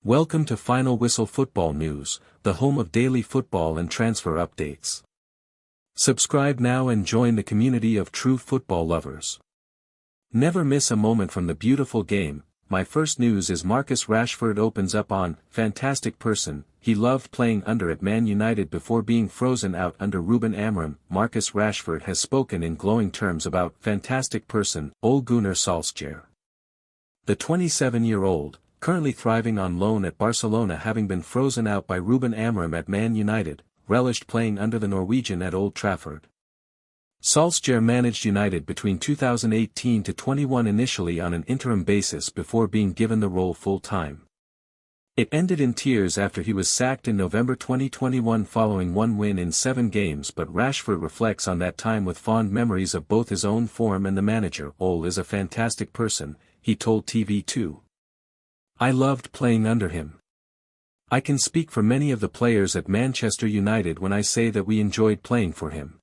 Welcome to Final Whistle Football News, the home of daily football and transfer updates. Subscribe now and join the community of true football lovers. Never miss a moment from the beautiful game. My first news is Marcus Rashford opens up on fantastic person. He loved playing under at Man United before being frozen out under Ruben Amorim. Marcus Rashford has spoken in glowing terms about fantastic person Ole Gunnar Solskjaer. The 27-year-old, currently thriving on loan at Barcelona having been frozen out by Ruben Amorim at Man United, relished playing under the Norwegian at Old Trafford. Solskjaer managed United between 2018 to 21 initially on an interim basis before being given the role full-time. It ended in tears after he was sacked in November 2021 following one win in 7 games, but Rashford reflects on that time with fond memories of both his own form and the manager. Ole is a fantastic person, he told TV2. I loved playing under him. I can speak for many of the players at Manchester United when I say that we enjoyed playing for him.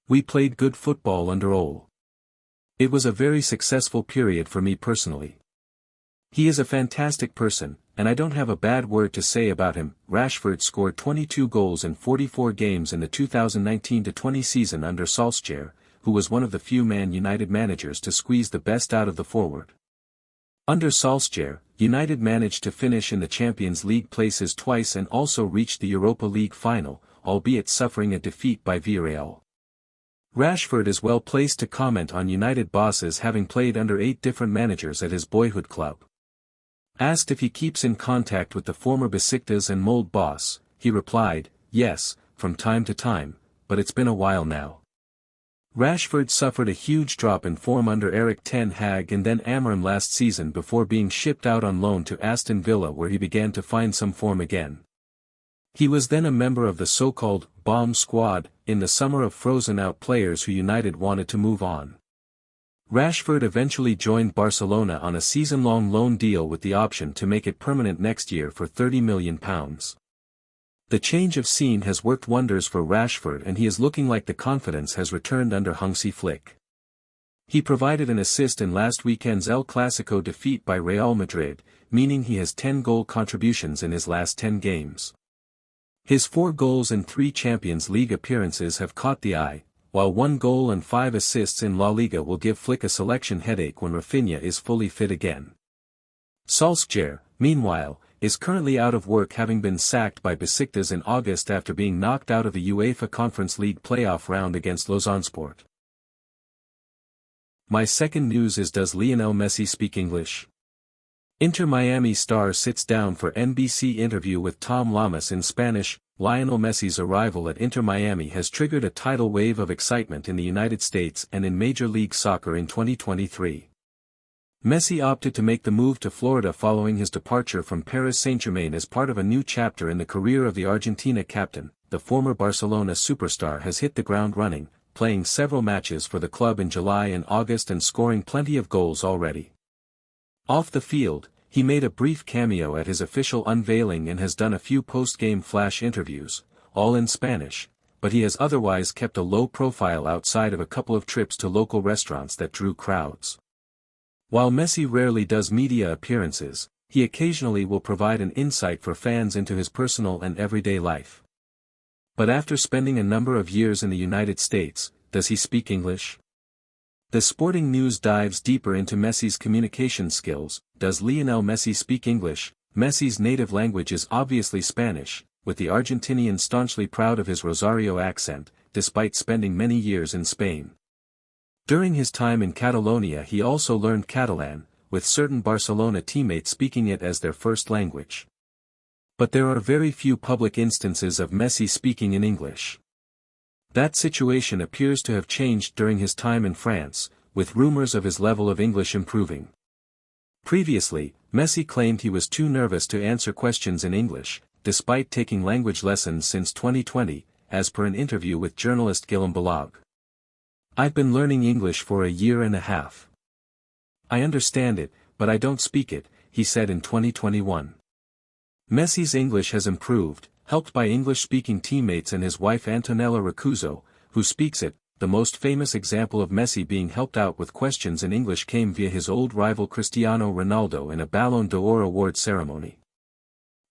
We played good football under Ole. It was a very successful period for me personally. He is a fantastic person, and I don't have a bad word to say about him. Rashford scored 22 goals in 44 games in the 2019-20 season under Solskjaer, who was one of the few Man United managers to squeeze the best out of the forward. Under Solskjaer, United managed to finish in the Champions League places twice and also reached the Europa League final, albeit suffering a defeat by Villarreal. Rashford is well placed to comment on United bosses having played under 8 different managers at his boyhood club. Asked if he keeps in contact with the former Besiktas and Molde boss, he replied, "Yes, from time to time, but it's been a while now." Rashford suffered a huge drop in form under Erik ten Hag and then Amorim last season before being shipped out on loan to Aston Villa where he began to find some form again. He was then a member of the so-called bomb squad in the summer of frozen out players who United wanted to move on. Rashford eventually joined Barcelona on a season-long loan deal with the option to make it permanent next year for £30 million. The change of scene has worked wonders for Rashford and he is looking like the confidence has returned under Hansi Flick. He provided an assist in last weekend's El Clasico defeat by Real Madrid, meaning he has 10 goal contributions in his last 10 games. His 4 goals and 3 Champions League appearances have caught the eye, while 1 goal and 5 assists in La Liga will give Flick a selection headache when Rafinha is fully fit again. Solskjaer, meanwhile, is currently out of work having been sacked by Besiktas in August after being knocked out of the UEFA Conference League playoff round against Lausanne-Sport. My second news is, does Lionel Messi speak English? Inter Miami star sits down for NBC interview with Tom Llamas in Spanish. Lionel Messi's arrival at Inter Miami has triggered a tidal wave of excitement in the United States and in Major League Soccer in 2023. Messi opted to make the move to Florida following his departure from Paris Saint-Germain as part of a new chapter in the career of the Argentina captain. The former Barcelona superstar has hit the ground running, playing several matches for the club in July and August and scoring plenty of goals already. Off the field, he made a brief cameo at his official unveiling and has done a few post-game flash interviews, all in Spanish, but he has otherwise kept a low profile outside of a couple of trips to local restaurants that drew crowds. While Messi rarely does media appearances, he occasionally will provide an insight for fans into his personal and everyday life. But after spending a number of years in the United States, does he speak English? The Sporting News dives deeper into Messi's communication skills. Does Lionel Messi speak English? Messi's native language is obviously Spanish, with the Argentinian staunchly proud of his Rosario accent, despite spending many years in Spain. During his time in Catalonia he also learned Catalan, with certain Barcelona teammates speaking it as their first language. But there are very few public instances of Messi speaking in English. That situation appears to have changed during his time in France, with rumors of his level of English improving. Previously, Messi claimed he was too nervous to answer questions in English, despite taking language lessons since 2020, as per an interview with journalist Guillaume Balog. "I've been learning English for a year and a half. I understand it, but I don't speak it," he said in 2021. Messi's English has improved, helped by English-speaking teammates and his wife Antonella Rocuzzo, who speaks it. The most famous example of Messi being helped out with questions in English came via his old rival Cristiano Ronaldo in a Ballon d'Or award ceremony.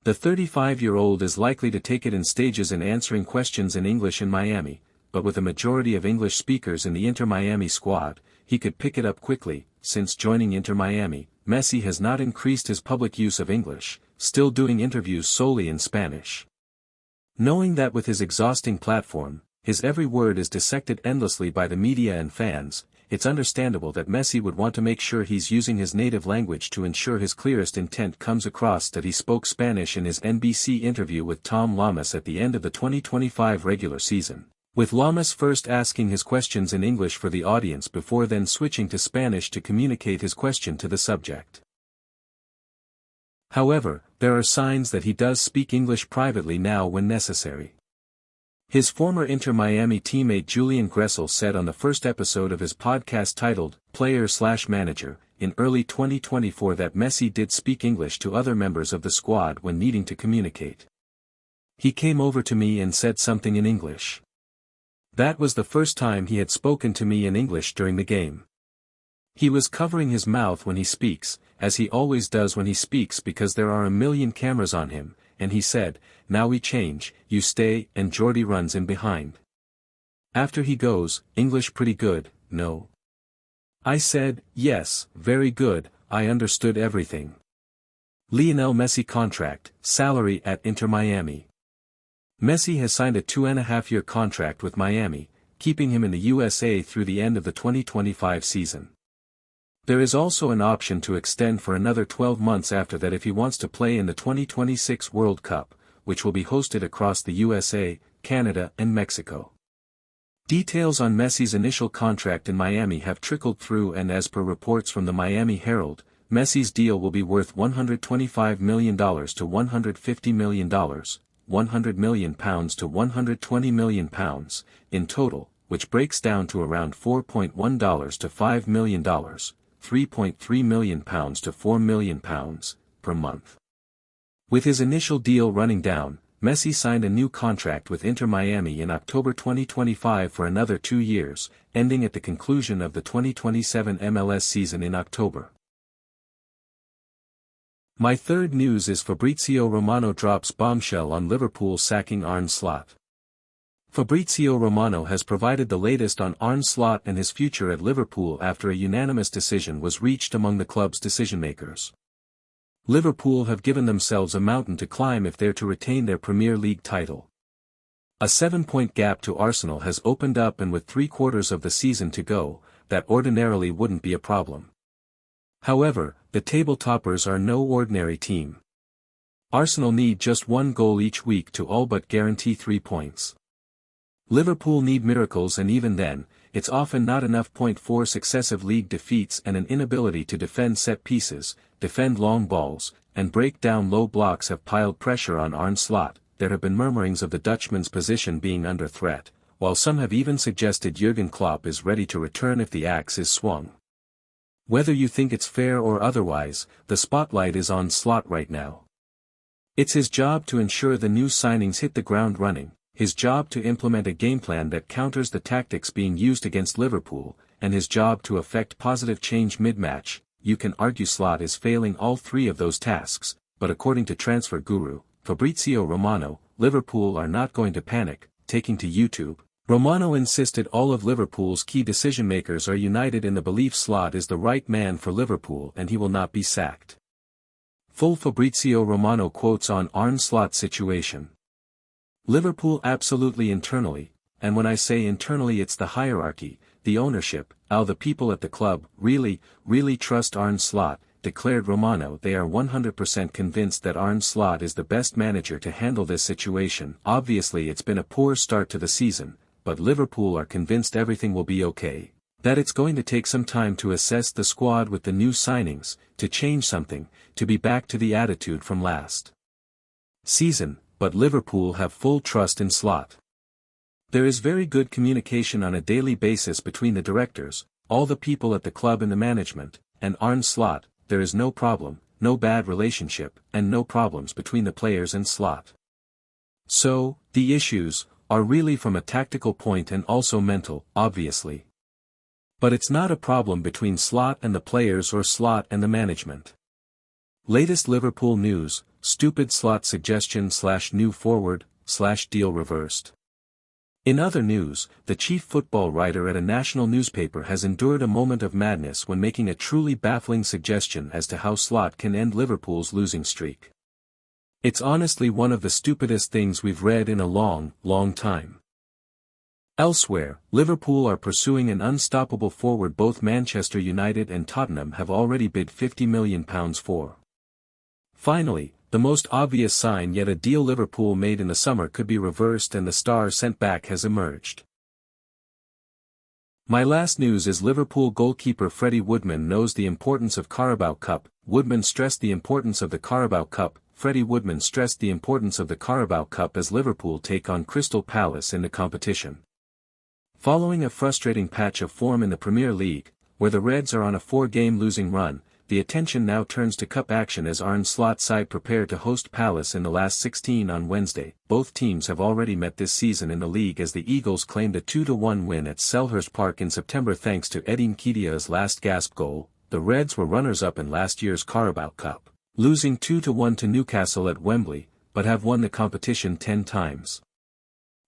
The 35-year-old is likely to take it in stages in answering questions in English in Miami, but with a majority of English speakers in the Inter Miami squad, he could pick it up quickly. Since joining Inter Miami, Messi has not increased his public use of English, still doing interviews solely in Spanish. Knowing that with his exhausting platform, his every word is dissected endlessly by the media and fans, it's understandable that Messi would want to make sure he's using his native language to ensure his clearest intent comes across. That he spoke Spanish in his NBC interview with Tom Llamas at the end of the 2025 regular season, with Llamas first asking his questions in English for the audience before then switching to Spanish to communicate his question to the subject. However, there are signs that he does speak English privately now when necessary. His former Inter Miami teammate Julian Gressel said on the first episode of his podcast titled, Player/Manager, in early 2024 that Messi did speak English to other members of the squad when needing to communicate. He came over to me and said something in English. That was the first time he had spoken to me in English during the game. He was covering his mouth when he speaks, as he always does when he speaks because there are a million cameras on him, and he said, "Now we change, you stay," and Jordi runs in behind. After he goes, "English pretty good, no?" I said, "Yes, very good, I understood everything." Lionel Messi contract, salary at Inter Miami. Messi has signed a 2.5-year contract with Miami, keeping him in the USA through the end of the 2025 season. There is also an option to extend for another 12 months after that if he wants to play in the 2026 World Cup, which will be hosted across the USA, Canada and Mexico. Details on Messi's initial contract in Miami have trickled through, and as per reports from the Miami Herald, Messi's deal will be worth $125 million to $150 million, £100 million to £120 million, in total, which breaks down to around $4.1 to $5 million, £3.3 million to £4 million, per month. With his initial deal running down, Messi signed a new contract with Inter Miami in October 2025 for another 2 years, ending at the conclusion of the 2027 MLS season in October. My third news is Fabrizio Romano drops bombshell on Liverpool sacking Arne Slot. Fabrizio Romano has provided the latest on Arne Slot and his future at Liverpool after a unanimous decision was reached among the club's decision-makers. Liverpool have given themselves a mountain to climb if they're to retain their Premier League title. A 7-point gap to Arsenal has opened up, and with 3/4 of the season to go, that ordinarily wouldn't be a problem. However, the table toppers are no ordinary team. Arsenal need just 1 goal each week to all but guarantee 3 points. Liverpool need miracles, and even then, it's often not enough. 4 successive league defeats and an inability to defend set pieces, defend long balls, and break down low blocks have piled pressure on Arne Slot. There have been murmurings of the Dutchman's position being under threat, while some have even suggested Jurgen Klopp is ready to return if the axe is swung. Whether you think it's fair or otherwise, the spotlight is on Slot right now. It's his job to ensure the new signings hit the ground running, his job to implement a game plan that counters the tactics being used against Liverpool, and his job to effect positive change mid-match. You can argue Slot is failing all 3 of those tasks, but according to transfer guru, Fabrizio Romano, Liverpool are not going to panic. Taking to YouTube, Romano insisted all of Liverpool's key decision-makers are united in the belief Slot is the right man for Liverpool and he will not be sacked. Full Fabrizio Romano quotes on Arne Slot's situation. Liverpool absolutely internally, and when I say internally it's the hierarchy, the ownership, the people at the club, really trust Arne Slot, declared Romano. They are 100% convinced that Arne Slot is the best manager to handle this situation. Obviously it's been a poor start to the season, but Liverpool are convinced everything will be okay, that it's going to take some time to assess the squad with the new signings, to change something, to be back to the attitude from last season. But Liverpool have full trust in Slot. There is very good communication on a daily basis between the directors, all the people at the club and the management, and Arne Slot. There is no problem, no bad relationship, and no problems between the players and Slot. So, the issues are really from a tactical point and also mental, obviously. But it's not a problem between Slot and the players or Slot and the management. Latest Liverpool news, stupid slot suggestion / new forward / deal reversed. In other news, the chief football writer at a national newspaper has endured a moment of madness when making a truly baffling suggestion as to how Slot can end Liverpool's losing streak. It's honestly one of the stupidest things we've read in a long, long time. Elsewhere, Liverpool are pursuing an unstoppable forward both Manchester United and Tottenham have already bid £50 million for. Finally, the most obvious sign yet a deal Liverpool made in the summer could be reversed and the star sent back has emerged. My last news is Liverpool goalkeeper Freddie Woodman knows the importance of Carabao Cup. Woodman stressed the importance of the Carabao Cup. Freddie Woodman stressed the importance of the Carabao Cup as Liverpool take on Crystal Palace in the competition. Following a frustrating patch of form in the Premier League, where the Reds are on a 4-game losing run, the attention now turns to cup action as Arne Slot's side prepare to host Palace in the last 16 on Wednesday. Both teams have already met this season in the league as the Eagles claimed a 2-1 win at Selhurst Park in September thanks to Eddie Nketiah's last gasp goal. The Reds were runners-up in last year's Carabao Cup, losing 2-1 to Newcastle at Wembley, but have won the competition 10 times.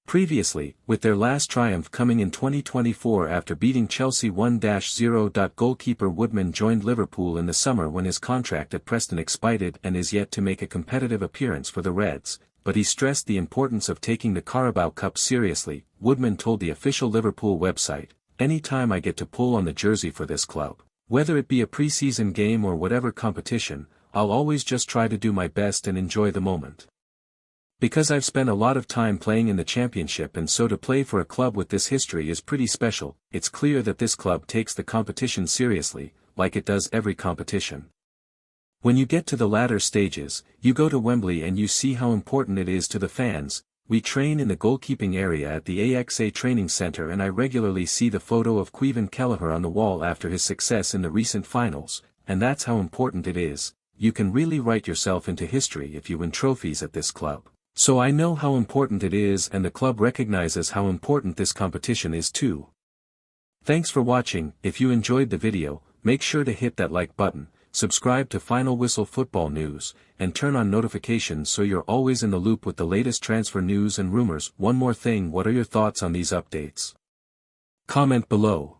Previously, with their last triumph coming in 2024 after beating Chelsea 1-0. Goalkeeper Woodman joined Liverpool in the summer when his contract at Preston expired and is yet to make a competitive appearance for the Reds, but he stressed the importance of taking the Carabao Cup seriously. Woodman told the official Liverpool website, "Any time I get to pull on the jersey for this club, whether it be a pre-season game or whatever competition, I'll always just try to do my best and enjoy the moment. Because I've spent a lot of time playing in the Championship and so to play for a club with this history is pretty special. It's clear that this club takes the competition seriously, like it does every competition. When you get to the latter stages, you go to Wembley and you see how important it is to the fans. We train in the goalkeeping area at the AXA training center and I regularly see the photo of Caoimhin Kelleher on the wall after his success in the recent finals, and that's how important it is. You can really write yourself into history if you win trophies at this club. So I know how important it is and the club recognizes how important this competition is too." Thanks for watching. If you enjoyed the video, make sure to hit that like button, subscribe to Final Whistle Football News, and turn on notifications so you're always in the loop with the latest transfer news and rumors. One more thing, what are your thoughts on these updates? Comment below.